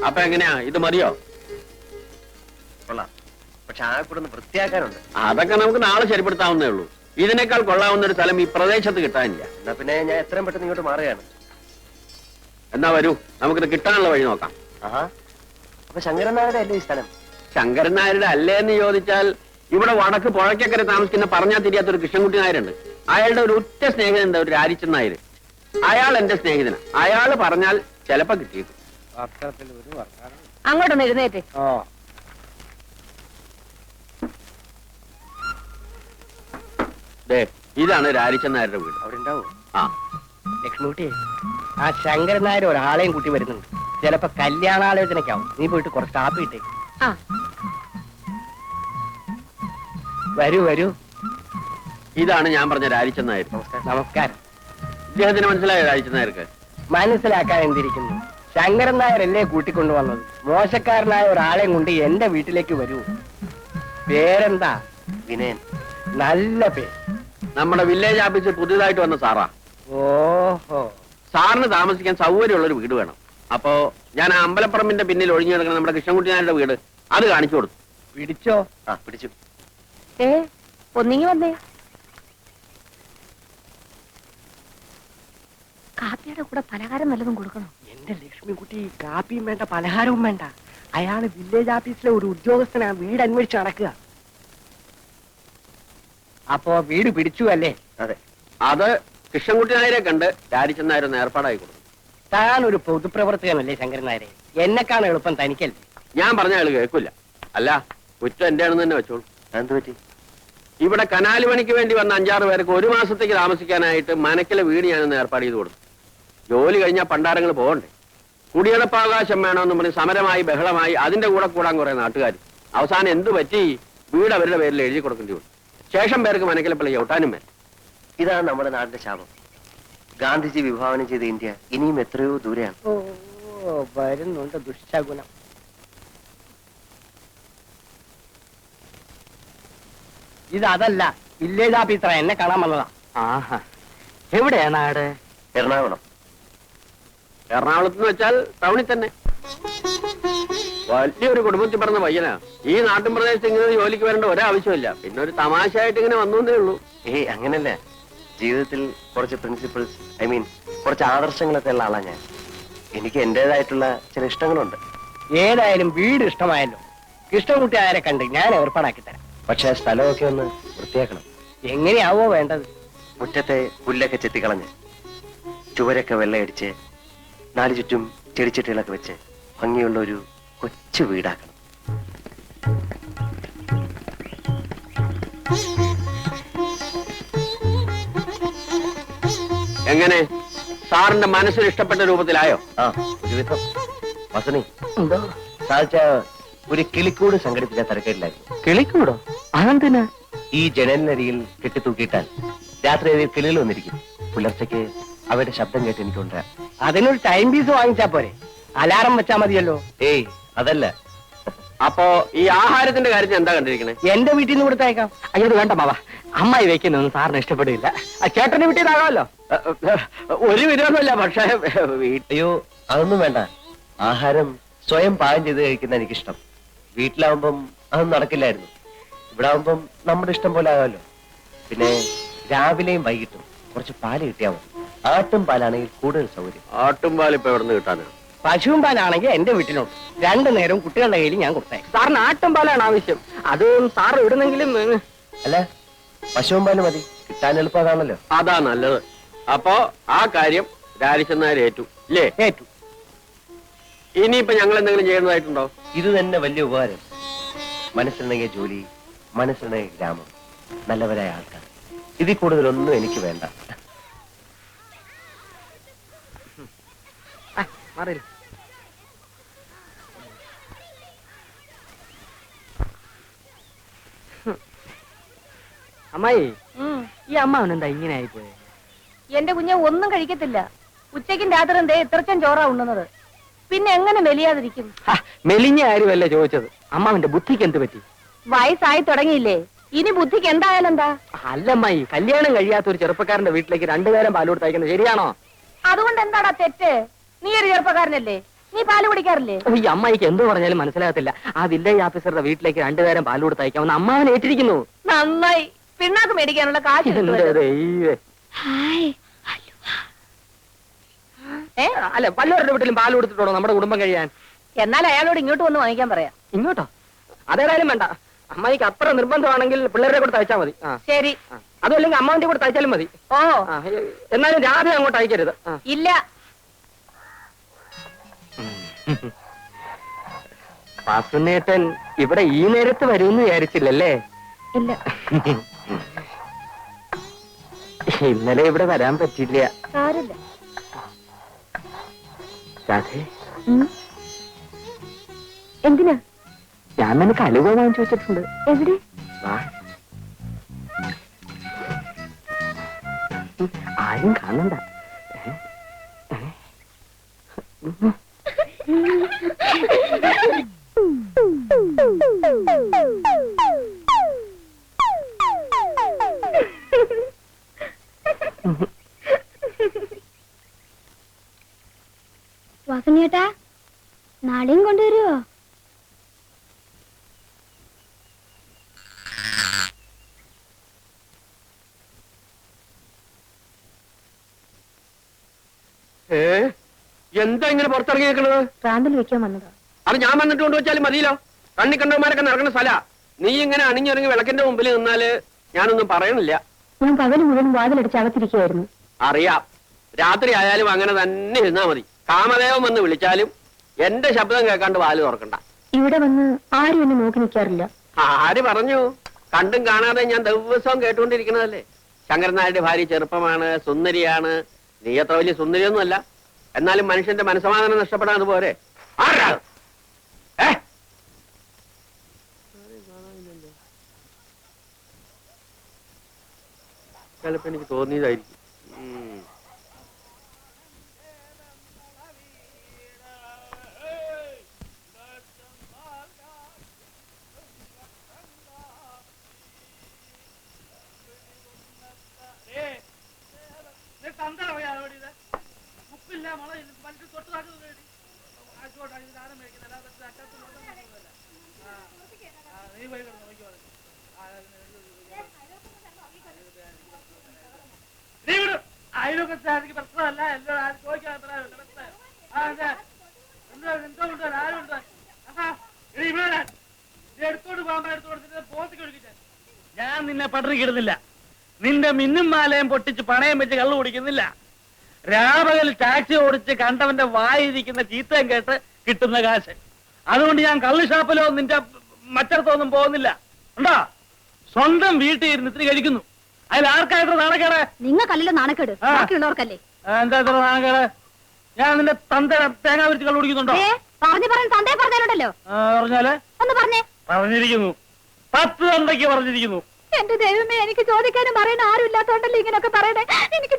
അപ്പൊ എങ്ങനെയാ, ഇത് മതിയോ? കൊള്ളാം, പക്ഷെ ആ കൂടെ ഒന്ന് വൃത്തിയാക്കാനുണ്ട്. അതൊക്കെ നമുക്ക് നാളെ ശരിപ്പെടുത്താവുന്നേ ഉള്ളൂ. ഇതിനേക്കാൾ കൊള്ളാവുന്ന ഒരു സ്ഥലം ഈ പ്രദേശത്ത് കിട്ടാനില്ല. എന്നാ പിന്നെ ഞാൻ എത്രയും പെട്ടെന്ന് ഇങ്ങോട്ട് മാറുകയാണ്. എന്നാ വരൂ, നമുക്കിത് കിട്ടാനുള്ള വഴി നോക്കാം. ആഹാ, അപ്പൊ ശങ്കരൻ നായരുടെ അല്ലേ ഈ സ്ഥലം? ശങ്കരൻ നായരുടെ അല്ലേന്ന് ചോദിച്ചാൽ, ഇവിടെ വടക്ക് പുഴയ്ക്കക്കരെ താമസിക്കുന്ന പറഞ്ഞാൽ തിരിയാത്തൊരു കൃഷ്ണൻകുട്ടി നായരുണ്ട്. അയാളുടെ ഒരു ഉറ്റ സ്നേഹിതനുണ്ട്, ഒരു രാരിച്ചൻ നായർ. അയാൾ എന്റെ സ്നേഹിതനാണ്. അയാൾ പറഞ്ഞാൽ ചിലപ്പോ കിട്ടിയേക്കും. അങ്ങോട്ടൊന്ന് എഴുന്നേറ്റ്. ഇതാണ് രാരിച്ചൻ നായരുടെ വീട്. അവിടെ ഉണ്ടാവും. ആ ലക്ഷ്മിക്കുട്ടി, ആ ശങ്കരൻ നായർ ഒരാളെയും കൂട്ടി വരുന്നുണ്ട്. ചിലപ്പോ കല്യാണാലോചനയ്ക്കാവും. നീ പോയിട്ട് കുറച്ച് കാപ്പി ഇട്ടേ. ആ വരൂ വരൂ. ഇതാണ് ഞാൻ പറഞ്ഞ രാരിച്ചൻ നായർ. നമസ്കാരം. ഇദ്ദേഹത്തിന് മനസ്സിലായോ രാരിച്ചൻ നായർക്ക്? മനസ്സിലാക്കാൻ എന്തിരിക്കുന്നു, ശങ്കരൻ നായരല്ലേ കൂട്ടിക്കൊണ്ടുവന്നത്. മോശക്കാരനായ ഒരാളെയും കൊണ്ട് എന്റെ വീട്ടിലേക്ക് വരൂ. പേരെന്താ? വിനയൻ. നല്ല പേര്. നമ്മുടെ വില്ലേജ് ഓഫീസിൽ പുതിയതായിട്ട് വന്ന സാറാ. ഓഹോ. സാറിന് താമസിക്കാൻ സൗകര്യമുള്ളൊരു വീട് വേണം. അപ്പോ ഞാൻ ആ അമ്പലപ്പറമ്പിന്റെ പിന്നിൽ ഒഴിഞ്ഞു കിടക്കുന്ന നമ്മുടെ കൃഷ്ണൻകുട്ടി നായരുടെ വീട് അത് കാണിച്ചു കൊടുത്തു. പിടിച്ചോ? ആ പിടിച്ചു. ഒന്നിങ്ങി വന്നേ. കാപ്പിയുടെ കൂടെ പലഹാരം നല്ലതും കൊടുക്കണം. എന്റെ ലക്ഷ്മിക്കുട്ടി, കാപ്പിയും വേണ്ട പലഹാരവും വേണ്ട. അയാള് വില്ലേജ് ഓഫീസിലെ ഒരു ഉദ്യോഗസ്ഥനാ, വീട് അന്വേഷിച്ച് നടക്കുക. അപ്പോ വീട് പിടിച്ചു അല്ലേ? അതെ. അത് കൃഷ്ണൻകുട്ടി നായരെ കണ്ട് രാരിച്ചൻ നായർ ഒന്ന് ഏർപ്പാടായി കൊടുത്തു. താൻ ഒരു പൊതുപ്രവർത്തകനല്ലേ ശങ്കരൻ നായരെ? എന്നെക്കാണ് എളുപ്പം തനിക്കല്ലേ? ഞാൻ പറഞ്ഞ ആള് കേൾക്കില്ല. അല്ല, കുറ്റം എന്റെ ആണെന്ന് തന്നെ വെച്ചോളൂ. എന്ത് പറ്റി? ഇവിടെ കനാല് പണിക്ക് വേണ്ടി വന്ന 5-6 പേർക്ക് ഒരു മാസത്തേക്ക് താമസിക്കാനായിട്ട് മനക്കിലെ വീട് ഞാനൊന്ന് ഏർപ്പാട് ചെയ്ത് കൊടുത്തു. ജോലി കഴിഞ്ഞാൽ പണ്ടാരങ്ങൾ പോകണ്ടേ. കുടിയടപ്പാവകാശം വേണമെന്ന് പറഞ്ഞ് സമരമായി ബഹളമായി അതിന്റെ കൂടെ കൂടാൻ കുറെ നാട്ടുകാർ. അവസാനം എന്തു പറ്റി? വീട് അവരുടെ പേരിൽ എഴുതി കൊടുക്കേണ്ടി വന്നു. ശേഷം പേർക്ക് മനക്കിലെ പള്ളി ചവിട്ടാനും വേണം. ഇതാണ് നമ്മുടെ നാടിന്റെ ശാപം. ഗാന്ധിജി വിഭാവനം ചെയ്ത ഇന്ത്യ ഇനിയും എത്രയോ ദൂരെയാണ്. ഓ, വരുന്നുണ്ട് ദുഷ്ടഗുണം. ഇതല്ല, വില്ലേജ് ഓഫീസറാ, എന്നെ കാണാൻ വന്നതാ. ആഹാ, എവിടെയാ നാട്? എറണാകുളം. എറണാകുളത്ത് വെച്ചാൽ ടൗണിൽ തന്നെ. വലിയൊരു കുടുംബത്തിൽ പറഞ്ഞ പയ്യനാ. ഈ നാട്ടിൻ പ്രദേശത്ത് ഇങ്ങനെ ജോലിക്ക് വരേണ്ട ഒരാവശ്യമില്ല. പിന്നെ ഒരു തമാശയായിട്ട് ഇങ്ങനെ വന്നേ ഉള്ളൂ. അങ്ങനല്ല, ജീവിതത്തിൽ കുറച്ച് പ്രിൻസിപ്പിൾസ്, കുറച്ച് ആദർശങ്ങളൊക്കെ ഉള്ള ആളാ ഞാൻ. എനിക്ക് എന്റേതായിട്ടുള്ള ചില ഇഷ്ടങ്ങളുണ്ട്. ഏതായാലും വീട് ഇഷ്ടമായല്ലോ. കൃഷ്ണൻകുട്ടി ആരെ കണ്ട് ഞാൻ ഏർപ്പാടാക്കി തരാം. പക്ഷെ സ്ഥലമൊക്കെ ഒന്ന് വൃത്തിയാക്കണം. എങ്ങനെയാവോ വേണ്ടത്? മുറ്റത്തെ പുല്ലൊക്കെ ചെത്തിക്കളഞ്ഞ്, ചുവരൊക്കെ വെള്ളയടിച്ച്, 4 ചുറ്റും ചെടിച്ചട്ടികളൊക്കെ വെച്ച് ഭംഗിയുള്ള ഒരു കൊച്ചു വീടാക്കണം. എങ്ങനെ? സാറിന്റെ മനസ്സിന് ഇഷ്ടപ്പെട്ട രൂപത്തിലായോ? ആ, ഒരുവിധം. വസണി, സാധിച്ച ഒരു കിളിക്കൂട് സംഘടിപ്പിച്ച തിരക്കേടിലായിരുന്നു. കിളിക്കൂടോ? അതെന്തിനാ? ഈ ജനലിനരികിൽ കെട്ടിത്തൂക്കിയിട്ടാൽ രാത്രി അതിൽ കിളികൾ വന്നിരിക്കും. പുലർച്ചയ്ക്ക് അവരുടെ ശബ്ദം കേട്ട് എനിക്കുണ്ട്. അതിനൊരു ടൈം പീസ് വാങ്ങിച്ചാ പോരെ? അലാറം വെച്ചാ മതിയല്ലോ. ഏയ്, അതല്ല. അപ്പോ ഈ ആഹാരത്തിന്റെ കാര്യത്തിൽ എന്താ കണ്ടിരിക്കണേ? എന്റെ വീട്ടിൽ നിന്ന് കൊടുത്തേക്കാം. അയ്യത് വേണ്ട മാവാ, അമ്മായി വെക്കുന്നൊന്നും സാറിന് ഇഷ്ടപ്പെടില്ല. ചേട്ടന്റെ വീട്ടിൽ നിന്നാകാമല്ലോ. ഒരു വിരോധമില്ല, പക്ഷേ അയ്യോ, അതൊന്നും വേണ്ട. ആഹാരം സ്വയം പാകം ചെയ്ത് കഴിക്കുന്ന എനിക്കിഷ്ടം. വീട്ടിലാവുമ്പം അതൊന്നും നടക്കില്ലായിരുന്നു. ഇവിടെ ആവുമ്പം നമ്മുടെ ഇഷ്ടം പോലെ ആകാമല്ലോ. പിന്നെ രാവിലെയും വൈകിട്ടും കുറച്ച് പാല് കിട്ടിയാൽ മതി. ആട്ടും പാലാണെങ്കിൽ കൂടുതൽ സൗകര്യം. ആട്ടും പാൽ ഇപ്പൊ എവിടെ നിന്ന് കിട്ടാനാണ്? പശുവും പാലാണെങ്കിൽ എന്റെ വീട്ടിലുണ്ട്. 2 നേരവും കുട്ടികളുടെ കയ്യിൽ ഞാൻ കൊടുത്തേ. സാറിന് ആട്ടും പാലാണ് ആവശ്യം. അത് സാറ് ഇടുന്നെങ്കിലും. അല്ല, പശുവും പാല് മതി. കിട്ടാൻ എളുപ്പം അതാണല്ലോ. അതാ നല്ലത്. അപ്പോ ആ കാര്യം രാരിച്ചൻ നായർ ഏറ്റു ഇല്ലേ? ഏറ്റു. ഇനിയിപ്പോ ഞങ്ങൾ എന്തെങ്കിലും ചെയ്യുന്നതായിട്ടുണ്ടോ? ഇത് തന്നെ വലിയ ഉപകാരം. മനസ്സിലുണ്ടെങ്കിൽ ജോലി, മനസ്സിലുണ്ടെങ്കിൽ ഗ്രാമം, നല്ലവരായ ആൾക്കാർ. ഇതിൽ കൂടുതലൊന്നും എനിക്ക് വേണ്ട. അമ്മായി, ഈ അമ്മാവനെന്താ ഇങ്ങനെ ആയിപ്പോയെ? എന്റെ കുഞ്ഞെ ഒന്നും കഴിക്കത്തില്ല. ഉച്ചയ്ക്കും രാത്രിയും ദേ ഇത്രച്ചൻ ചോറാ ഉണ്ണുന്നത്. പിന്നെ എങ്ങനെ മെലിയാതിരിക്കും? മെലിഞ്ഞ കാര്യമല്ല ചോദിച്ചത്. അമ്മാവന്റെ ബുദ്ധിക്ക് എന്ത് പറ്റി? വയസ്സായി തുടങ്ങിയില്ലേ? ഇനി ബുദ്ധിക്ക് എന്തായാലും എന്താ? അല്ലമ്മായി, കല്യാണം കഴിയാത്ത ഒരു ചെറുപ്പക്കാരന്റെ വീട്ടിലേക്ക് 2 നേരം പാല് കൊടുത്തയക്കുന്നത് ശരിയാണോ? അതുകൊണ്ട് എന്താടാ തെറ്റ്? നീ ഒരു ചെറുപ്പക്കാരനല്ലേ, നീ പാല് കുടിക്കാറില്ലേ? ഈ അമ്മായിക്ക് എന്തോ പറഞ്ഞാലും മനസ്സിലാകത്തില്ല. ആ വില്ലേജ് ഓഫീസറുടെ വീട്ടിലേക്ക് 2 നേരം പാൽ കൊടുത്ത് അയക്കാമെന്ന് അമ്മാവൻ ഏറ്റിരിക്കുന്നു. നന്നായി, പിണ്ണാക്ക് മേടിക്കാനുള്ള കാശ് കിട്ടുമല്ലോ. ഏ? അല്ല, വല്ലവരുടെ വീട്ടിലും പാൽ കൊടുത്തിട്ടുണ്ടോ നമ്മുടെ കുടുംബം കഴിയാൻ? എന്നാൽ അയാളോട് ഇങ്ങോട്ട് വന്ന് വാങ്ങിക്കാൻ പറയാം. ഇങ്ങോട്ടോ? അതേതായാലും വേണ്ട. അമ്മായിക്ക് അത്ര നിർബന്ധമാണെങ്കിൽ പിള്ളേരുടെ കൂടെ തയ്ച്ചാൽ മതി. ശരി. അതുമല്ലെങ്കിൽ അമ്മാവിന്റെ കൂടെ തയ്ച്ചാലും മതി. ഓ, എന്നാലും രാധ അങ്ങോട്ട് അയക്കരുത്. ഇല്ല. വാസുനേട്ടൻ ഇവിടെ ഈ നേരത്ത് വരുമെന്ന് വിചാരിച്ചില്ലല്ലേ? ഇല്ല. ഇന്നലെ ഇവിടെ വരാൻ പറ്റില്ല. സാരമില്ല. രാധേ, എന്തിനാ? ഞാൻ നിനക്ക് അലുവ വാങ്ങിച്ചു വെച്ചിട്ടുണ്ട്. എവിടെ? വാ. ആരും കാണണ്ട. വാസനേട്ടാ, നാളെയും കൊണ്ടുവരുമോ? എന്താ ഇങ്ങനെ പുറത്തിറങ്ങി നിൽക്കണത്? പ്രാന്തൽ വെക്കാൻ വന്നതാ. അത് ഞാൻ വന്നിട്ട് കൊണ്ടുവച്ചാലും മതിയല്ലോ. കണ്ണി കണ്ടവന്മാരൊക്കെ നടക്കുന്ന സ്ഥല. നീ ഇങ്ങനെ അണിഞ്ഞിറങ്ങി വിളക്കിന്റെ മുമ്പിൽ നിന്നാല് ഞാനൊന്നും പറയണില്ല. ഞാൻ പകല് മുഴുവൻ വാതിലടിച്ച് അകത്തിരിക്കുകയായിരുന്നു. അറിയാം, രാത്രി ആയാലും അങ്ങനെ തന്നെ ഇരുന്നാ മതി. കാമദേവൻ വന്ന് വിളിച്ചാലും എന്റെ ശബ്ദം കേൾക്കാണ്ട് വാല് തുറക്കണ്ട. ഇവിടെ വന്ന് ആരും എന്നെ നോക്കി നിൽക്കാറില്ല. ആര് പറഞ്ഞു? കണ്ടും കാണാതെ ഞാൻ ദിവസവും കേട്ടുകൊണ്ടിരിക്കണതല്ലേ. ശങ്കരൻ നായരുടെ ഭാര്യ ചെറുപ്പമാണ്, സുന്ദരിയാണ്. നീ അത്ര വലിയ സുന്ദരിയൊന്നുമല്ല. എന്നാലും മനുഷ്യന്റെ മനസ്സമാധാനം നഷ്ടപ്പെടാതെ പോരെ. ആരാ? ചിലപ്പോ എനിക്ക് തോന്നിയതായിരിക്കും. അയൽവക്കത്തെ പ്രശ്നമല്ല, എല്ലാം ചോദിക്കാൻ എടുത്തോണ്ട് പോകാൻ എടുത്തോണ്ട് പോത്തിക്ക് ഒഴുകിച്ച. ഞാൻ നിന്നെ പട്ടിണിക്കിടുന്നില്ല. നിന്റെ മിന്നും മാലയും പൊട്ടിച്ച് പണയം വെച്ച് കള്ളു കുടിക്കുന്നില്ല. രാപകൽ ടാക്സി ഓടിച്ച് കണ്ടവന്റെ വായിരിക്കുന്ന ചീത്തയും കേട്ട് കിട്ടുന്ന കാശ്. അതുകൊണ്ട് ഞാൻ കള്ളു ഷാപ്പിലോ നിന്റെ മറ്റടത്തൊന്നും പോകുന്നില്ല. ഉണ്ടോ? സ്വന്തം വീട്ടിൽ ഇരുന്ന് ഇത്തിരി കഴിക്കുന്നു. അതിൽ ആർക്കായിട്ട് നാണക്കേട്? നിങ്ങൾക്കല്ലല്ലോ നാണക്കേട്, ബാക്കിയുള്ളവർക്കല്ലേ. എന്താ ഇത്ര നാണക്കേട്? ഞാൻ നിന്റെ തന്തയുടെ തേങ്ങ വിരിച്ച് കള്ളു കുടിക്കുന്നുണ്ടോ? പറഞ്ഞു തന്തയെ പറഞ്ഞാലുണ്ടല്ലോ. പറഞ്ഞാല് ഒന്ന് പറഞ്ഞേ. പറഞ്ഞിരിക്കുന്നു, 10 തന്തയ്ക്ക് പറഞ്ഞിരിക്കുന്നു. എന്റെ ദൈവമേ, എനിക്ക് ചോദിക്കാനും പറയാൻ ആരും ഇല്ലാത്തോണ്ടല്ലേ ഇങ്ങനെയൊക്കെ പറയണേ. എനിക്ക്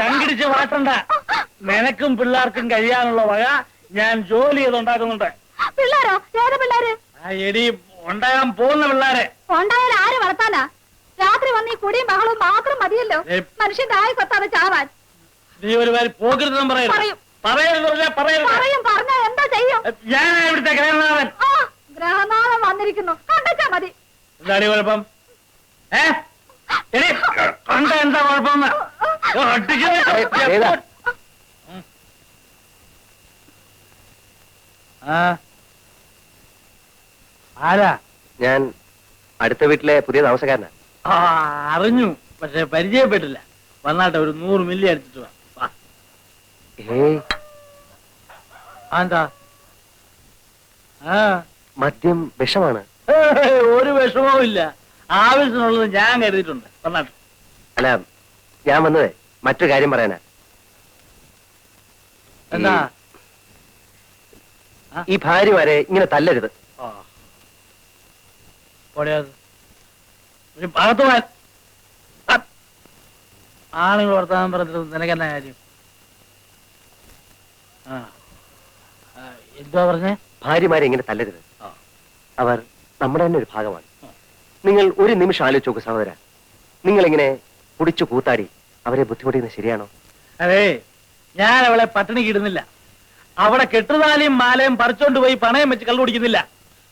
കങ്കിടിച്ച് വാട്ടണ്ട. നിനക്കും പിള്ളേർക്കും കഴിയാനുള്ള വക ഞാൻ ജോലി ചെയ്തുണ്ടാക്കുന്നുണ്ട്. പിള്ളേരോ? ഏതാ പിള്ളേര്? എടി, ഉണ്ടാകാൻ പോകുന്ന പിള്ളേരെ. ഉണ്ടായാൽ ആര് വളർത്താനാ? രാത്രി വന്ന് ഈ കുടിയും ബഹളവും മാത്രം മതിയല്ലോ മനുഷ്യന്റെ ആയി കൊത്താതെ ചാവാൻ. നീ ഒരു കാര്യം പോകരുതെന്നും പറയരുത്. പറഞ്ഞാ എന്താ ചെയ്യും? ഞാൻ ഇവിടുത്തെ ഗ്രഹനാഥൻ. ഗ്രഹനാഥൻ വന്നിരിക്കുന്നു, കണ്ടാ മതി. എന്താണ് കുഴപ്പം? കണ്ട എന്താ കുഴപ്പം? ആരാ? ഞാൻ അടുത്ത വീട്ടിലെ പുതിയ താമസക്കാരനാ. അറിഞ്ഞു, പക്ഷെ പരിചയപ്പെട്ടില്ല. വന്നാട്ടെ, ഒരു 100 മില്ലി അടിച്ചിട്ട് വാ. എന്താ? മദ്യം വിഷമാണ്. ഒരു വിഷമവും ഇല്ല. ആവശ്യമുള്ളത് ഞാൻ കരുതിയിട്ടുണ്ട്. വന്നാട്ടെ. അല്ല, ഞാൻ വന്നതേ മറ്റൊരു കാര്യം പറയാനാ. എന്താ? ഈ ഭാര്യമാരെ ഇങ്ങനെ തല്ലരുത്. ആണുങ്ങൾ വർത്താനം പറഞ്ഞിട്ട് നിനക്കെന്നാ കാര്യം? എന്താ പറഞ്ഞേ? ഭാര്യമാരെ ഇങ്ങനെ തല്ലരുത്. അവർ നമ്മുടെ തന്നെ ഒരു ഭാഗമാണ്. നിങ്ങൾ ഒരു നിമിഷം ആലോചിച്ച് നോക്കൂ സഹോദര. നിങ്ങളിങ്ങനെ കുടിച്ചു കൂത്താടി അവരെ ബുദ്ധിമുട്ടിക്കുന്നത് ശരിയാണോ? അതെ, ഞാൻ അവളെ പട്ടിണിക്ക് ഇടുന്നില്ല. അവിടെ കെട്ടുതാലിയും മാലയും പറിച്ചോണ്ട് പോയി പണയം വെച്ച് കള്ളു കുടിക്കുന്നില്ല.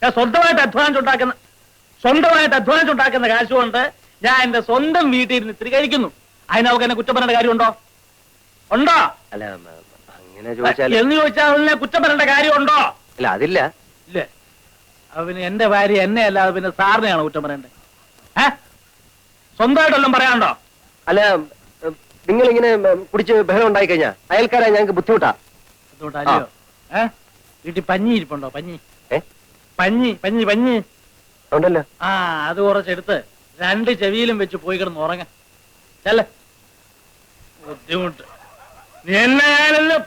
ഞാൻ സ്വന്തമായിട്ട് അധ്വാനിച്ചുണ്ടാക്കുന്ന കാശ് കൊണ്ട് ഞാൻ എന്റെ സ്വന്തം വീട്ടിൽ ഇരുന്ന് ഇത്തിരി കഴിക്കുന്നു. അതിനവർക്ക് എന്നെ കുറ്റം പറയേണ്ട കാര്യമുണ്ടോ? ഉണ്ടോ? അല്ല അങ്ങനെ ചോദിച്ചാൽ എന്ന് ചോദിച്ചാൽ അതിനെ കുറ്റം പറയേണ്ട കാര്യമുണ്ടോ? അല്ല അതില്ല. ഇല്ലേ? അവന് എന്റെ ഭാര്യ എന്നെ അല്ലാതെ പിന്നെ സാറിനെയാണ് കുറ്റം പറയണ്ടേ? സ്വന്തമായിട്ടെല്ലാം പറയാനുണ്ടോ? അല്ല നിങ്ങൾ ഇങ്ങനെ കുടിച്ച് ബഹളം ഉണ്ടായി കഴിഞ്ഞാ അയൽക്കാരായ ഞങ്ങൾക്ക് ബുദ്ധിമുട്ടാ. അതുകൊണ്ടല്ലയോ വീട്ടിൽ പഞ്ഞി ഇരിപ്പുണ്ടോ? പഞ്ഞി ഏ പഞ്ഞി പഞ്ഞി പഞ്ഞി ഉണ്ടല്ലോ. അത് കുറച്ചെടുത്ത് 2 ചെവിയിലും വെച്ച് പോയി കിടന്ന് ഉറങ്ങ. ചെല്ല ബുദ്ധിമുട്ട്. നീ എന്നെ ഞാനെല്ലാം